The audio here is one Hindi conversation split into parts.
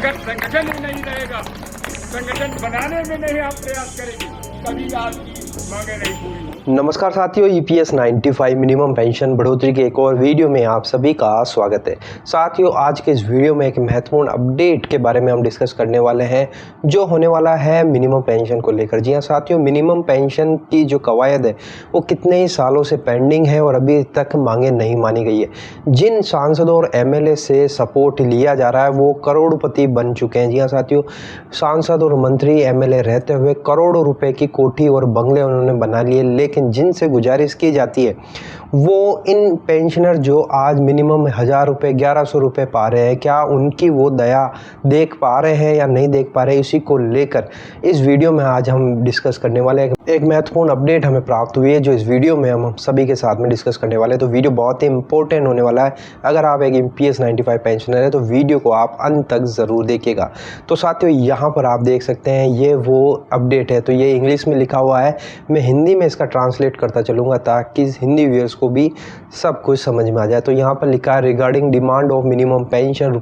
अगर संगठन ही नहीं रहेगा, संगठन बनाने में नहीं आप प्रयास करेंगे, कभी आपकी मांगे नहीं पूरी होगी। नमस्कार साथियों, EPS 95 मिनिमम पेंशन बढ़ोतरी के एक और वीडियो में आप सभी का स्वागत है। साथियों, आज के इस वीडियो में एक महत्वपूर्ण अपडेट के बारे में हम डिस्कस करने वाले हैं जो होने वाला है मिनिमम पेंशन को लेकर। जी हाँ साथियों, मिनिमम पेंशन की जो कवायद है वो कितने ही सालों से पेंडिंग है और अभी तक मांगे नहीं मानी गई है। जिन सांसदों और MLA से सपोर्ट लिया जा रहा है वो करोड़पति बन चुके हैं। जी हाँ साथियों, सांसद और मंत्री MLA रहते हुए करोड़ों रुपए की कोठी और बंगले उन्होंने बना लिए, लेकिन जिनसे गुजारिश की जाती है वो इन पेंशनर जो आज मिनिमम 1000 रुपये 1100 रुपये पा रहे हैं, क्या उनकी वो दया देख पा रहे हैं या नहीं देख पा रहे, इसी को लेकर इस वीडियो में आज हम डिस्कस करने वाले हैं। एक महत्वपूर्ण अपडेट हमें प्राप्त हुई है जो इस वीडियो में हम सभी के साथ में डिस्कस करने वाले हैं। तो वीडियो बहुत ही इंपॉर्टेंट होने वाला है। अगर आप एक EPS 95 पेंशनर है तो वीडियो को आप अंत तक ज़रूर देखिएगा। तो साथियों, यहाँ पर आप देख सकते हैं ये वो अपडेट है। तो ये इंग्लिश में लिखा हुआ है, मैं हिंदी में इसका ट्रांसलेट करता चलूँगा ताकि हिंदी व्यूअर्स को भी सब कुछ समझ में आ जाए। तो यहाँ पर लिखा है, regarding demand of minimum pension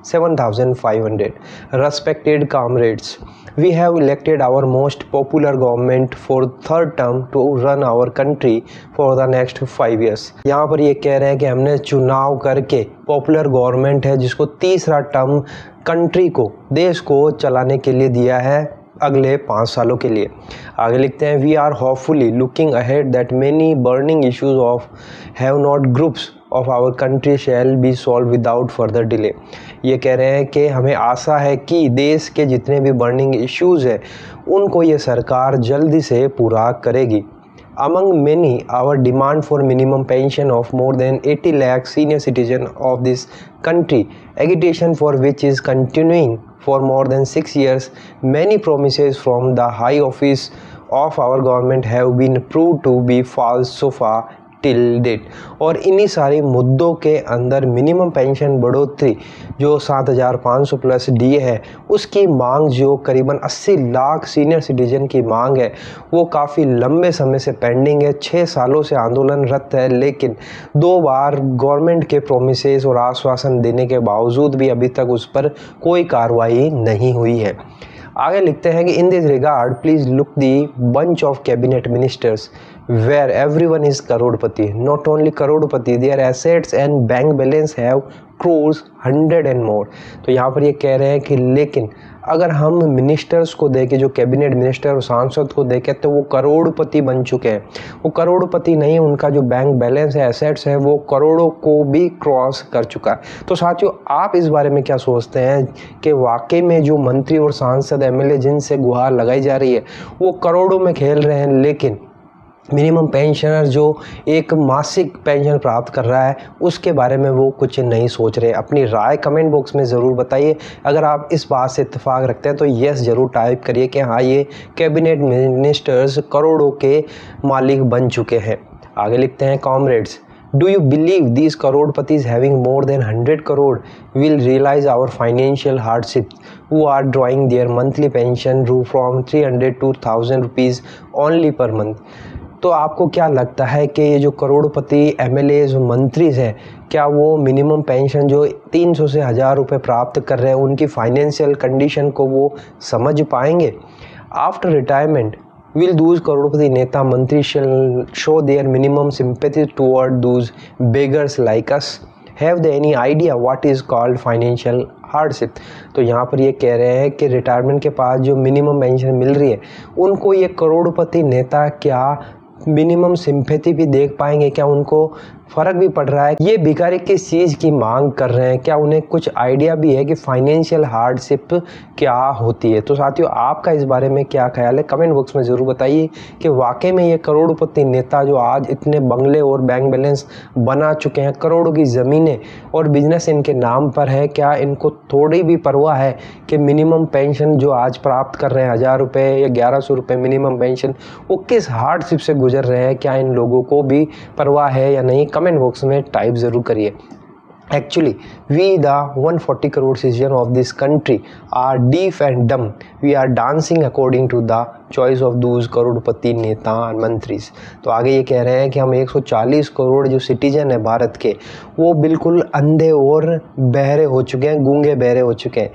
₹7,500 respected comrades, we have elected our most popular government for third term to run our country for the next 5 years। यहाँ पर ये कह रहे हैं कि हमने चुनाव करके पॉपुलर गवर्नमेंट है जिसको तीसरा टर्म कंट्री को, देश को चलाने के लिए दिया है अगले 5 सालों के लिए। आगे लिखते हैं, we are hopefully looking ahead that many burning issues of have not groups of our country shall be solve without further delay. ये कह रहे हैं कि हमें आशा है कि देश के जितने भी बर्निंग इश्यूज़ हैं उनको ये सरकार जल्दी से पूरा करेगी। Among many, our demand for minimum pension of more than 80 lakh senior citizens of this country, agitation for which is continuing for more than 6 years, many promises from the high office of our government have been proved to be false so far till date. और इन्हीं सारे मुद्दों के अंदर मिनिमम पेंशन बढ़ोतरी जो 7,500 प्लस DA है उसकी मांग जो करीबन 80 लाख सीनियर सिटीजन की मांग है वो काफ़ी लंबे समय से पेंडिंग है। 6 सालों से आंदोलनरत है, लेकिन 2 बार गवर्नमेंट के प्रोमिसेस और आश्वासन देने के बावजूद भी अभी तक उस पर कोई कार्रवाई नहीं हुई है। आगे लिखते हैं कि in this regard please look the bunch of cabinet ministers where everyone is crorepati, not only crorepati, their assets and bank balance have crores 100 and more. तो यहाँ पर ये कह रहे हैं कि लेकिन अगर हम मिनिस्टर्स को देखें, जो कैबिनेट मिनिस्टर और सांसद को देखें, तो वो करोड़पति बन चुके हैं। वो करोड़पति नहीं, उनका जो बैंक बैलेंस है, एसेट्स है, वो करोड़ों को भी क्रॉस कर चुका है। तो साथियों, आप इस बारे में क्या सोचते हैं कि वाकई में जो मंत्री और सांसद MLA जिनसे गुहार लगाई जा रही है वो करोड़ों में खेल रहे हैं, लेकिन मिनिमम पेंशनर जो एक मासिक पेंशन प्राप्त कर रहा है उसके बारे में वो कुछ नहीं सोच रहे? अपनी राय कमेंट बॉक्स में ज़रूर बताइए। अगर आप इस बात से इत्तेफाक रखते हैं तो यस ज़रूर टाइप करिए कि हाँ, ये कैबिनेट मिनिस्टर्स करोड़ों के मालिक बन चुके हैं। आगे लिखते हैं, comrades, do you believe these crorepati's having more than 100 crore will realize our financial hardships, who are drawing their monthly pension from 300 to 1000 rupees only per month? तो आपको क्या लगता है कि ये जो करोड़पति MLAs मंत्री हैं, क्या वो मिनिमम पेंशन जो 300 से 1000 रुपये प्राप्त कर रहे हैं उनकी फाइनेंशियल कंडीशन को वो समझ पाएंगे? After retirement will those crorepati neta mantri shall show their minimum sympathy toward those beggars like us? Have they any idea what is called financial hardship? तो यहाँ पर ये कह रहे हैं कि रिटायरमेंट के बाद जो मिनिमम पेंशन मिल रही है उनको ये करोड़पति नेता क्या मिनिमम सिंपैथी भी देख पाएंगे? क्या उनको फ़र्क भी पड़ रहा है ये भिखारी किस चीज़ की मांग कर रहे हैं? क्या उन्हें कुछ आइडिया भी है कि फाइनेंशियल हार्डशिप क्या होती है? तो साथियों, आपका इस बारे में क्या ख्याल है? कमेंट बॉक्स में ज़रूर बताइए कि वाकई में ये करोड़पति नेता जो आज इतने बंगले और बैंक बैलेंस बना चुके हैं, करोड़ों की ज़मीनें और बिजनेस इनके नाम पर है, क्या इनको थोड़ी भी परवाह है कि मिनिमम पेंशन जो आज प्राप्त कर रहे हैं 1000 रुपये या 1100 रुपये मिनिमम पेंशन, वो किस हार्डशिप से गुजर रहे हैं? क्या इन लोगों को भी परवाह है या नहीं? कमेंट बॉक्स में टाइप ज़रूर करिए। Actually, we the 140 crore citizens of this country are deaf and dumb. We are dancing according to the choice of those करोड़पति नेता मंत्रीज। तो आगे ये कह रहे हैं कि हम 140 करोड़ जो सिटीजन है भारत के, वो बिल्कुल अंधे और बहरे हो चुके हैं, गूंगे बहरे हो चुके हैं।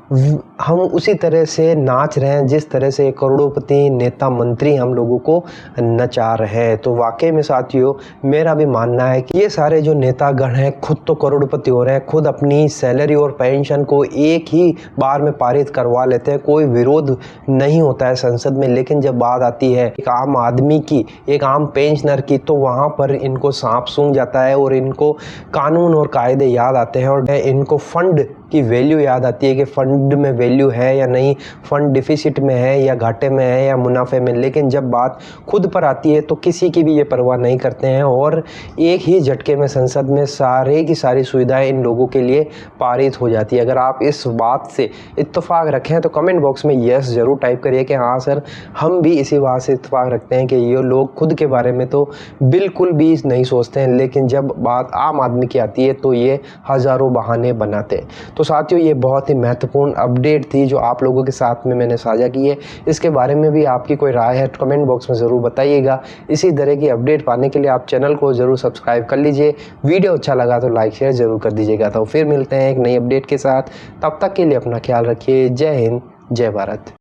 हम उसी तरह से नाच रहे हैं जिस तरह से करोड़पति नेता मंत्री हम लोगों को नचा रहे हैं। तो वाकई में साथियों मेरा भी मानना है कि ये सारे जो नेतागण हैं खुद तो करोड़पति हो रहे हैं, खुद अपनी सैलरी और पेंशन को एक ही बार में पारित करवा लेते हैं, कोई विरोध नहीं होता है संसद में। लेकिन जब बात आती है एक आम आदमी की, एक आम पेंशनर की, तो वहाँ पर इनको सांप सूंघ जाता है और इनको कानून और कायदे याद आते हैं और इनको फंड की वैल्यू याद आती है कि फ़ंड में वैल्यू है या नहीं, फ़ंड डिफिसिट में है या घाटे में है या मुनाफे में। लेकिन जब बात खुद पर आती है तो किसी की भी ये परवाह नहीं करते हैं और एक ही झटके में संसद में सारे की सारी सुविधाएं इन लोगों के लिए पारित हो जाती है। अगर आप इस बात से इत्तेफाक रखें तो कमेंट बॉक्स में यस ज़रूर टाइप करिए कि हाँ सर हम भी इसी बात से इत्तेफाक रखते हैं कि ये लोग खुद के बारे में तो बिल्कुल भी नहीं सोचते हैं, लेकिन जब बात आम आदमी की आती है तो ये हज़ारों बहाने बनाते हैं। तो साथियों ये बहुत ही महत्वपूर्ण अपडेट थी जो आप लोगों के साथ में मैंने साझा की है। इसके बारे में भी आपकी कोई राय है तो कमेंट बॉक्स में ज़रूर बताइएगा। इसी तरह की अपडेट पाने के लिए आप चैनल को ज़रूर सब्सक्राइब कर लीजिए। वीडियो अच्छा लगा तो लाइक शेयर ज़रूर कर दीजिएगा। तो फिर मिलते हैं एक नई अपडेट के साथ, तब तक के लिए अपना ख्याल रखिए। जय हिंद, जय भारत।